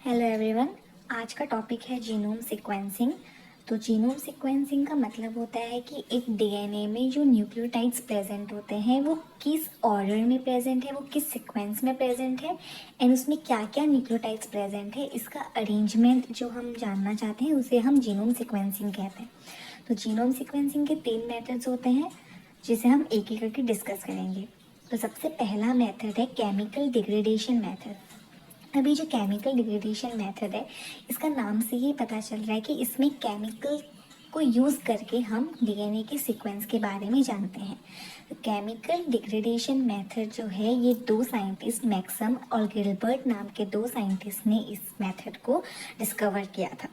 Hello everyone. आज का topic है जीनोम सीक्वेंसिंग। तो जीनोम सीक्वेंसिंग का मतलब होता है कि एक डीएनए में जो न्यूक्लियोटाइड्स प्रेजेंट होते हैं वो किस ऑर्डर में प्रेजेंट है, वो किस सीक्वेंस में प्रेजेंट है एंड उसमें क्या क्या न्यूक्लियोटाइड्स प्रेजेंट है, इसका अरेंजमेंट जो हम जानना चाहते हैं उसे हम जीनोम सीक्वेंसिंग कहते हैं। तो जीनोम सीक्वेंसिंग के 3 मेथड्स होते हैं जिसे हम एक एक करके डिस्कस करेंगे। तो सबसे पहला मेथड है केमिकल डिग्रेडेशन मेथड। अभी जो केमिकल डिग्रेडेशन मेथड है, इसका नाम से ही पता चल रहा है कि इसमें केमिकल को यूज़ करके हम डीएनए के सीक्वेंस के बारे में जानते हैं। तो केमिकल डिग्रेडेशन मेथड जो है, ये 2 साइंटिस्ट मैक्सम और गिलबर्ट नाम के 2 साइंटिस्ट ने इस मेथड को डिस्कवर किया था।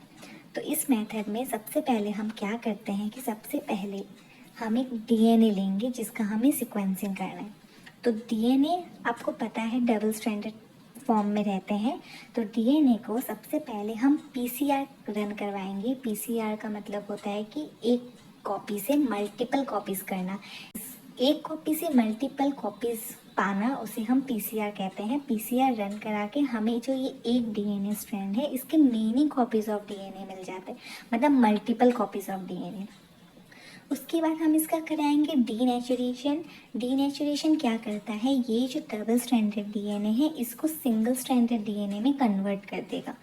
तो इस मेथड में सबसे पहले हम क्या करते हैं कि सबसे पहले हम एक डीएनए लेंगे जिसका हमें सीक्वेंसिंग करना है। तो डीएनए आपको पता है डबल स्ट्रैंडेड फॉर्म में रहते हैं। तो डीएनए को सबसे पहले हम पीसीआर रन करवाएंगे। पीसीआर का मतलब होता है कि एक कॉपी से मल्टीपल कॉपीज करना। एक कॉपी से मल्टीपल कॉपीज पाना उसे हम पीसीआर कहते हैं। पीसीआर रन करा के हमें जो ये एक डीएनए स्ट्रैंड है इसके मेनी कॉपीज ऑफ डीएनए मिल जाते हैं, मतलब मल्टीपल कॉपीज ऑफ डीएनए। उसके बाद हम इसका कराएंगे डीनेचुरेशन। डीनेचुरेशन क्या करता है, ये जो डबल स्ट्रैंडेड डीएनए है इसको सिंगल स्ट्रैंडेड डीएनए में कन्वर्ट कर देगा।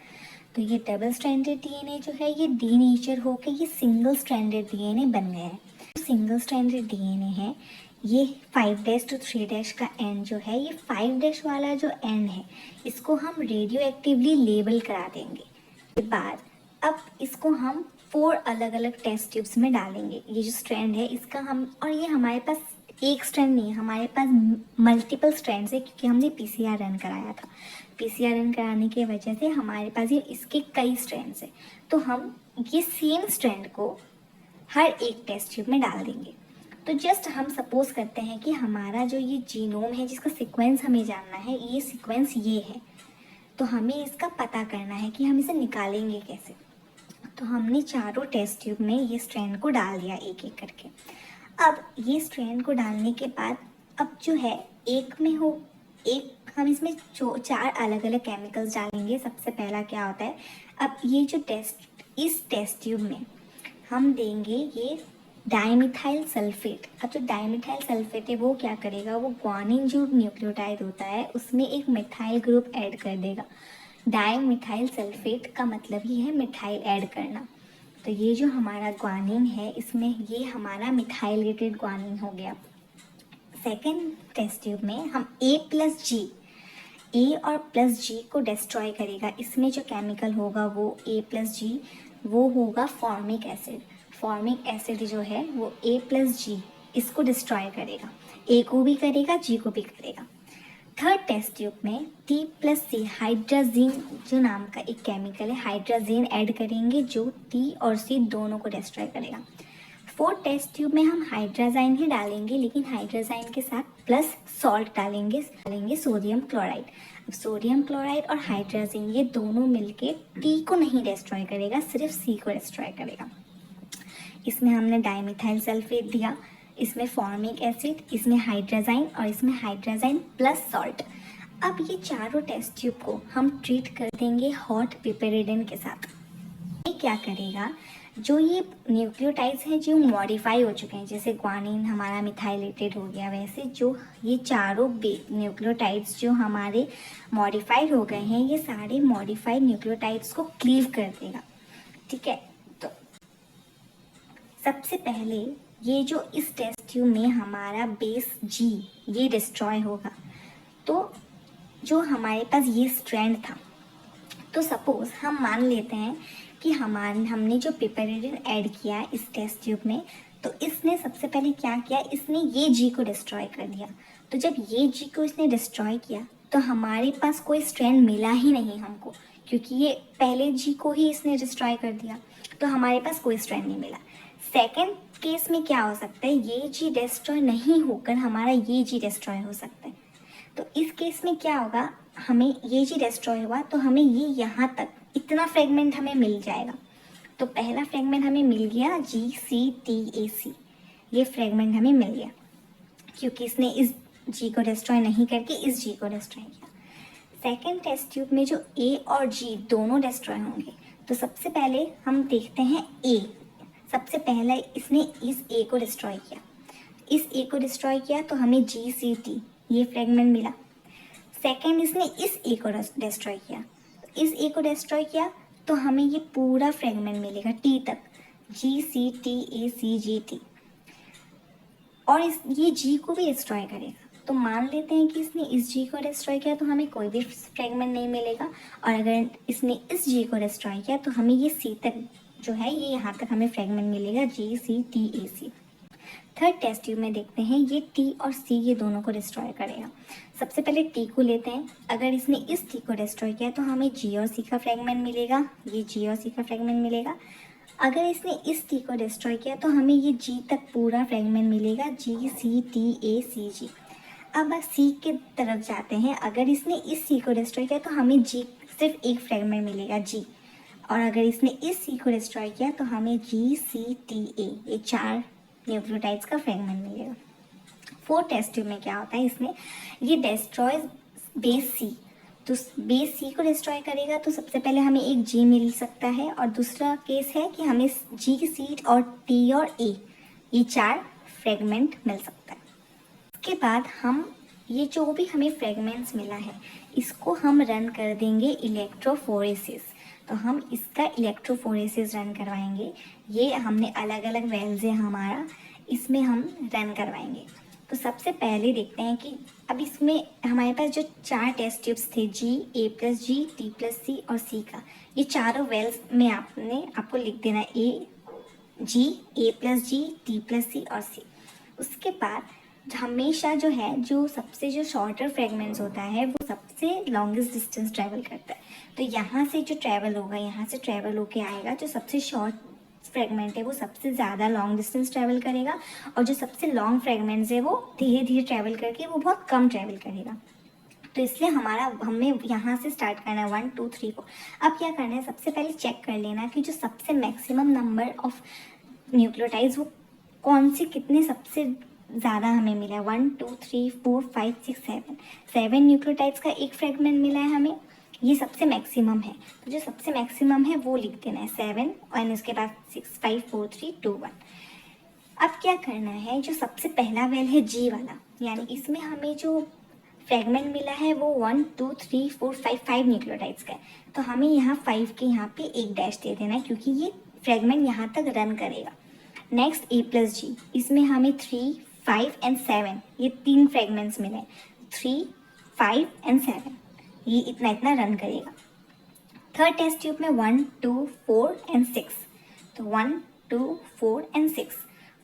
तो ये डबल स्ट्रैंडेड डीएनए जो है ये डीनेचर होकर ये सिंगल स्ट्रैंडेड डीएनए बन गया है। सिंगल स्ट्रैंडेड डीएनए है, ये 5' to 3' का एंड जो है, ये 5' वाला जो एंड है इसको हम रेडियो एक्टिवली लेबल करा देंगे। के बाद अब इसको हम 4 अलग अलग टेस्ट ट्यूब्स में डालेंगे। ये जो स्ट्रैंड है इसका हम, और ये हमारे पास एक स्ट्रैंड नहीं है, हमारे पास मल्टीपल स्ट्रैंड्स है क्योंकि हमने पीसीआर रन कराया था। पीसीआर रन कराने की वजह से हमारे पास ये इसके कई स्ट्रैंड्स हैं। तो हम ये सेम स्ट्रैंड को हर एक टेस्ट ट्यूब में डाल देंगे। तो जस्ट हम सपोज करते हैं कि हमारा जो ये जीनोम है जिसका सीक्वेंस हमें जानना है, ये सीक्वेंस ये है। तो हमें इसका पता करना है कि हम इसे निकालेंगे कैसे। तो हमने चारों टेस्ट ट्यूब में ये स्ट्रैंड को डाल दिया एक एक करके। अब ये स्ट्रैंड को डालने के बाद अब जो है एक में हो एक, हम इसमें 4 अलग अलग केमिकल्स डालेंगे। सबसे पहला क्या होता है, अब ये जो इस टेस्ट ट्यूब में हम देंगे ये डाइमिथाइल सल्फेट। अब जो डाइमिथाइल सल्फेट है वो क्या करेगा, वो ग्वानिन जो न्यूक्लियोटाइड होता है उसमें एक मिथाइल ग्रुप ऐड कर देगा। डाइमिथाइल सल्फेट का मतलब ही है मिथाइल ऐड करना। तो ये जो हमारा ग्वानिन है इसमें ये हमारा मिथाइलेटेड ग्वानिन हो गया। सेकेंड टेस्ट ट्यूब में हम ए और प्लस जी को डिस्ट्रॉय करेगा। इसमें जो केमिकल होगा वो A+G, वो होगा फॉर्मिक एसिड। फॉर्मिक एसिड जो है वो A+G इसको डिस्ट्रॉय करेगा। ए को भी करेगा, जी को भी करेगा। थर्ड टेस्ट ट्यूब में T+C हाइड्राजीन जो नाम का एक केमिकल है, हाइड्राजीन ऐड करेंगे जो T और C दोनों को डिस्ट्रॉय करेगा। फोर्थ टेस्ट ट्यूब में हम हाइड्राजाइन ही डालेंगे, लेकिन हाइड्राजाइन के साथ प्लस सॉल्ट डालेंगे सोडियम क्लोराइड। अब सोडियम क्लोराइड और हाइड्राजीन ये दोनों मिलके T को नहीं डिस्ट्रॉय करेगा, सिर्फ C को डिस्ट्रॉय करेगा। इसमें हमने डाइमिथाइल सल्फेट दिया, इसमें फॉर्मिक एसिड, इसमें हाइड्राजाइन और इसमें हाइड्राजाइन प्लस सॉल्ट। अब ये चारों टेस्ट ट्यूब को हम ट्रीट कर देंगे हॉट पिपेरिडन के साथ। ये क्या करेगा, जो ये न्यूक्लियोटाइड्स हैं जो मॉडिफाई हो चुके हैं, जैसे ग्वानिन हमारा मिथाइलेटेड हो गया, वैसे जो ये चारों न्यूक्लियोटाइड्स जो हमारे मॉडिफाइड हो गए हैं, ये सारे मॉडिफाइड न्यूक्लियोटाइड्स को क्लीव कर देगा। ठीक है, तो सबसे पहले ये जो इस टेस्ट ट्यूब में हमारा बेस G ये डिस्ट्रॉय होगा। तो जो हमारे पास ये स्ट्रैंड था, तो सपोज हम मान लेते हैं कि हमने जो पिपेरिडन ऐड किया इस टेस्ट ट्यूब में, तो इसने सबसे पहले क्या किया, इसने ये G को डिस्ट्रॉय कर दिया। तो जब ये G को इसने डिस्ट्रॉय किया तो हमारे पास कोई स्ट्रैंड मिला ही नहीं हमको, क्योंकि ये पहले G को ही इसने डिस्ट्रॉय कर दिया, तो हमारे पास कोई स्ट्रैंड नहीं मिला। सेकेंड केस में क्या हो सकता है, ये G डिस्ट्रॉय नहीं होकर हमारा ये G डिस्ट्रॉय हो सकता है। तो इस केस में क्या होगा, हमें ये G डिस्ट्रॉय हुआ तो हमें ये यहाँ तक इतना फ्रेगमेंट हमें मिल जाएगा। तो पहला फ्रेगमेंट हमें मिल गया GCTAC, ये फ्रेगमेंट हमें मिल गया क्योंकि इसने इस G को डिस्ट्रॉय नहीं करके इस G को डिस्ट्रॉय किया। सेकेंड टेस्ट ट्यूब में जो ए और जी दोनों डिस्ट्रॉय होंगे। तो सबसे पहले हम देखते हैं ए। सबसे पहले इसने इस ए को डिस्ट्रॉय किया, इस ए को डिस्ट्रॉय किया तो हमें जी सी टी ये फ्रेगमेंट मिला। सेकेंड इसने इस ए को डिस्ट्रॉय किया, इस ए को डिस्ट्रॉय किया तो हमें ये पूरा फ्रेगमेंट मिलेगा टी तक, जी C T A C G T, और ये जी को भी डिस्ट्रॉय करेगा। तो मान लेते हैं कि इसने इस जी को डिस्ट्रॉय किया तो हमें कोई भी फ्रेगमेंट नहीं मिलेगा, और अगर इसने इस जी को डिस्ट्रॉय किया तो हमें ये सी तक जो है ये यहाँ तक हमें फ्रेगमेंट मिलेगा, G C T A C. Third test tube में देखते हैं ये टी और सी ये दोनों को डिस्ट्रॉय करेगा। सबसे पहले टी को लेते हैं, अगर इसने इस टी को डिस्ट्रॉय किया तो हमें जी और सी का फ्रेगमेंट मिलेगा, ये जी और सी का फ्रेगमेंट मिलेगा। अगर इसने इस टी को डिस्ट्रॉय किया तो हमें ये जी तक पूरा फ्रेगमेंट मिलेगा, जी सी टी ए सी जी। अब सी के तरफ जाते हैं, अगर इसने इस सी को डिस्ट्रॉय किया तो हमें जी सिर्फ एक फ्रेगमेंट मिलेगा जी, और अगर इसने इस सी को डिस्ट्रॉय किया तो हमें जी सी टी ए ये 4 न्यूक्लियोटाइड्स का फ्रेगमेंट मिलेगा। फोर्थ टेस्ट ट्यूब में क्या होता है, इसमें ये डिस्ट्रॉय बेस सी, तो बेस सी को डिस्ट्रॉय करेगा तो सबसे पहले हमें एक जी मिल सकता है, और दूसरा केस है कि हमें जी सी और टी और ए ये 4 फ्रेगमेंट मिल सकता है। उसके बाद हम ये जो भी हमें फ्रेगमेंट्स मिला है इसको हम रन कर देंगे इलेक्ट्रोफोरेसिस। तो हम इसका इलेक्ट्रोफोरेसिस रन करवाएंगे, ये हमने अलग अलग वेल्स है हमारा, इसमें हम रन करवाएंगे। तो सबसे पहले देखते हैं कि अब इसमें हमारे पास जो 4 टेस्ट ट्यूब्स थे, जी ए प्लस जी टी प्लस सी और सी का, ये चारों वेल्स में आपको लिख देना ए जी ए प्लस जी टी प्लस सी और सी। उसके बाद हमेशा जो सबसे शॉर्टर फ्रेगमेंट्स होता है वो सबसे लॉन्गेस्ट डिस्टेंस ट्रैवल करता है। तो यहाँ से जो ट्रैवल होगा, यहाँ से ट्रैवल होके आएगा, जो सबसे शॉर्ट फ्रेगमेंट है वो सबसे ज़्यादा लॉन्ग डिस्टेंस ट्रैवल करेगा, और जो सबसे लॉन्ग फ्रेगमेंट्स है वो धीरे धीरे ट्रैवल करके वो बहुत कम ट्रैवल करेगा। तो इसलिए हमें यहाँ से स्टार्ट करना है 1 2 3 4। अब क्या करना है, सबसे पहले चेक कर लेना कि जो सबसे मैक्सिमम नंबर ऑफ न्यूक्लियोटाइड्स वो कौन से कितने सबसे ज़्यादा हमें मिला है। 1 2 3 4 5 6 7 न्यूक्लियोटाइड्स का एक फ्रेगमेंट मिला है हमें, ये सबसे मैक्सिमम है। तो जो सबसे मैक्सिमम है वो लिख देना है 7, और उसके बाद 6 5 4 3 2 1। अब क्या करना है, जो सबसे पहला वेल है जी वाला, यानी इसमें हमें जो फ्रेगमेंट मिला है वो 1 2 3 4 5 न्यूक्लियोटाइड्स का है। तो हमें यहाँ 5 के यहाँ पे एक डैश दे देना है, क्योंकि ये फ्रेगमेंट यहाँ तक रन करेगा। नेक्स्ट ए प्लस जी, इसमें हमें 3 5 एंड 7 ये 3 फ्रेगमेंट्स मिले, 3 5 एंड 7 ये इतना रन करेगा। थर्ड टेस्ट ट्यूब में 1 2 4 एंड 6, तो 1 2 4 एंड 6।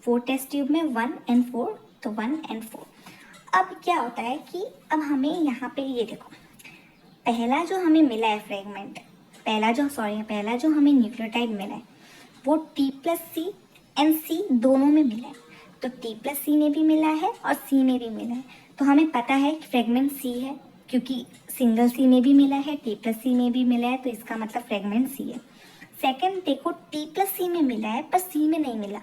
फोर्थ टेस्ट ट्यूब में 1 एंड 4, तो 1 एंड 4। अब क्या होता है कि अब हमें यहाँ पे ये देखो, पहला जो हमें मिला है फ्रेगमेंट, पहला जो हमें न्यूक्लियोटाइड मिला है वो टी प्लस सी एंड सी दोनों में मिला है। तो टी प्लस सी में भी मिला है और सी में भी मिला है, तो हमें पता है कि फ्रेगमेंट सी है, क्योंकि सिंगल सी में भी मिला है, टी प्लस सी में भी मिला है, तो इसका मतलब फ्रेगमेंट सी है। सेकंड देखो, टी प्लस सी में मिला है पर सी में नहीं मिला,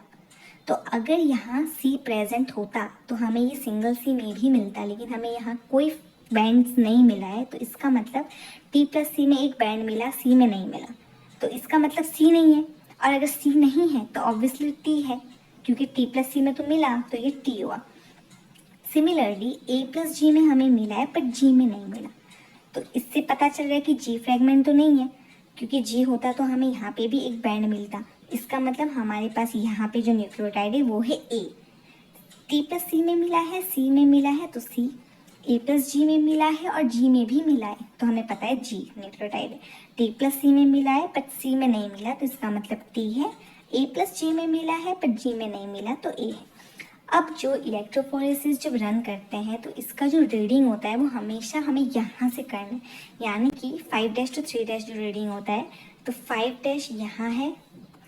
तो अगर यहाँ सी प्रेजेंट होता तो हमें ये सिंगल सी में भी मिलता, लेकिन हमें यहाँ कोई बैंड नहीं मिला है, तो इसका मतलब टी प्लस सी में एक बैंड मिला, सी में नहीं मिला, तो इसका मतलब सी नहीं है। और अगर सी नहीं है तो ऑब्वियसली टी है, क्योंकि टी प्लस सी में तो मिला, तो ये टी हुआ। सिमिलरली ए प्लस जी में हमें मिला है पर जी में नहीं मिला, तो इससे पता चल रहा है कि जी फ्रेगमेंट तो नहीं है, क्योंकि जी होता तो हमें यहाँ पे भी एक बैंड मिलता। इसका मतलब हमारे पास यहाँ पे जो न्यूक्लियोटाइड है वो है ए। टी प्लस सी में मिला है, सी में मिला है, तो सी। ए प्लस जी में मिला है और जी में भी मिला है, तो हमें पता है जी न्यूक्लियोटाइड है। टी प्लस सी में मिला है पर सी में नहीं मिला, तो इसका मतलब टी है। ए प्लस जी में मिला है पर जी में नहीं मिला, तो ए है। अब जो इलेक्ट्रोफोरेसिस जब रन करते हैं तो इसका जो रीडिंग होता है वो हमेशा हमें यहाँ से करना है, यानी कि 5' to 3' जो रीडिंग होता है, तो 5' यहाँ है,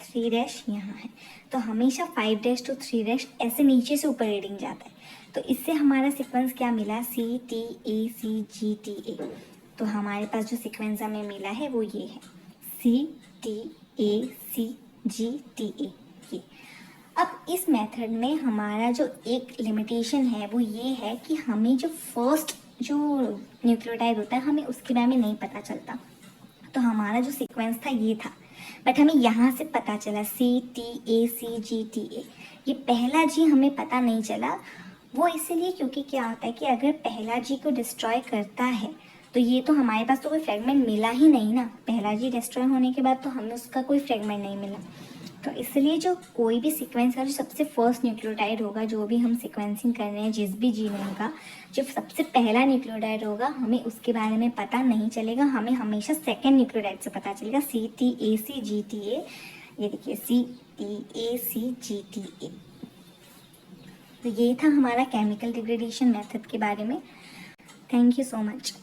3' यहाँ है, तो हमेशा 5' to 3' ऐसे नीचे से ऊपर रीडिंग जाता है। तो इससे हमारा सीक्वेंस क्या मिला, सी T A C G T A. तो हमारे पास जो सीक्वेंस हमें मिला है वो ये है, सी T A C G T A ये। अब इस मेथड में हमारा जो एक लिमिटेशन है वो ये है कि हमें जो फर्स्ट जो न्यूक्लियोटाइड होता है हमें उसके बारे में नहीं पता चलता। तो हमारा जो सीक्वेंस था ये था, बट हमें यहाँ से पता चला CTACGTA। ये पहला जी हमें पता नहीं चला, वो इसलिए क्योंकि क्या होता है कि अगर पहला जी को डिस्ट्रॉय करता है तो ये तो हमारे पास तो कोई फ्रेगमेंट मिला ही नहीं ना, पहला जी डिस्ट्रॉय होने के बाद तो हमें उसका कोई फ्रेगमेंट नहीं मिला। तो इसलिए जो कोई भी सीक्वेंस का जो सबसे फर्स्ट न्यूक्लियोटाइड होगा, जो भी हम सीक्वेंसिंग कर रहे हैं जिस भी जीनोम का, जो सबसे पहला न्यूक्लियोटाइड होगा हमें उसके बारे में पता नहीं चलेगा, हमें हमेशा सेकेंड न्यूक्लियोटाइड से पता चलेगा, CTACGTA। ये देखिए CTACGTA। तो ये था हमारा केमिकल डिग्रेडेशन मेथड के बारे में। Thank you so much.